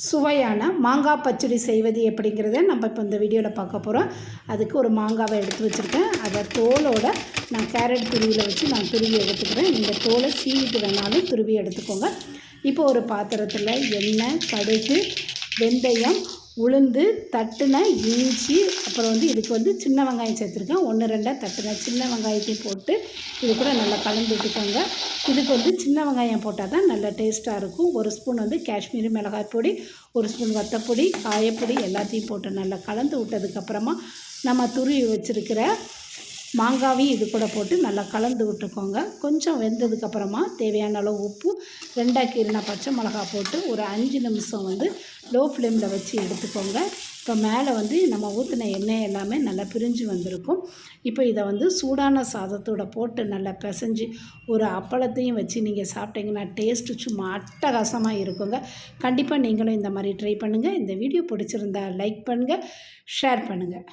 சுவையான மாங்காய் பச்சடி செய்வது எப்படிங்கிறத நம்ம இப்போ இந்த வீடியோவில் பார்க்க போகிறோம். அதுக்கு ஒரு மாங்காவை எடுத்து வச்சுருக்கேன். அதை தோலோடு நான் கேரட் துருவியில் வச்சு நான் துருவி எடுத்துக்கிறேன். இந்த தோலை சீவிட்டு வேணாலும் துருவி எடுத்துக்கோங்க. இப்போ ஒரு பாத்திரத்தில் எண்ணெய், கடுகு, வெந்தயம், உளுந்து, தட்டின இஞ்சி, அப்புறம் இதுக்கு சின்ன வெங்காயம் சேர்த்துருக்கேன். 1-2 தட்டின சின்ன வெங்காயத்தையும் போட்டு இது கூட நல்லா கலந்து விட்டுக்கோங்க. இதுக்கு சின்ன வெங்காயம் போட்டால் தான் நல்லா டேஸ்ட்டாக இருக்கும். 1 ஸ்பூன் காஷ்மீரி மிளகாய் பொடி, 1 ஸ்பூன் வத்தப்பொடி, காயப்பொடி எல்லாத்தையும் போட்டு நல்லா கலந்து விட்டதுக்கப்புறமா நம்ம துருவி வச்சுருக்கிற மாங்காவையும் இது கூட போட்டு நல்லா கலந்து விட்டுக்கோங்க. கொஞ்சம் வெந்ததுக்கப்புறமா தேவையான அளவு உப்பு, 2 கீறின பச்சை மிளகாய் போட்டு ஒரு 5 நிமிஷம் லோ ஃப்ளேமில் வச்சு எடுத்துக்கோங்க. இப்போ மேலே நம்ம ஊற்றின எண்ணெய் எல்லாமே நல்லா பிரிஞ்சு வந்திருக்கும். இப்போ இதை சூடான சாதத்தோடு போட்டு நல்லா பிசைஞ்சு ஒரு அப்பளத்தையும் வச்சு நீங்கள் சாப்பிட்டீங்கன்னா டேஸ்ட்டு சும்மா அட்டகாசமாக இருக்குங்க. கண்டிப்பாக நீங்களும் இந்த மாதிரி ட்ரை பண்ணுங்கள். இந்த வீடியோ பிடிச்சிருந்தா லைக் பண்ணுங்கள், ஷேர் பண்ணுங்கள்.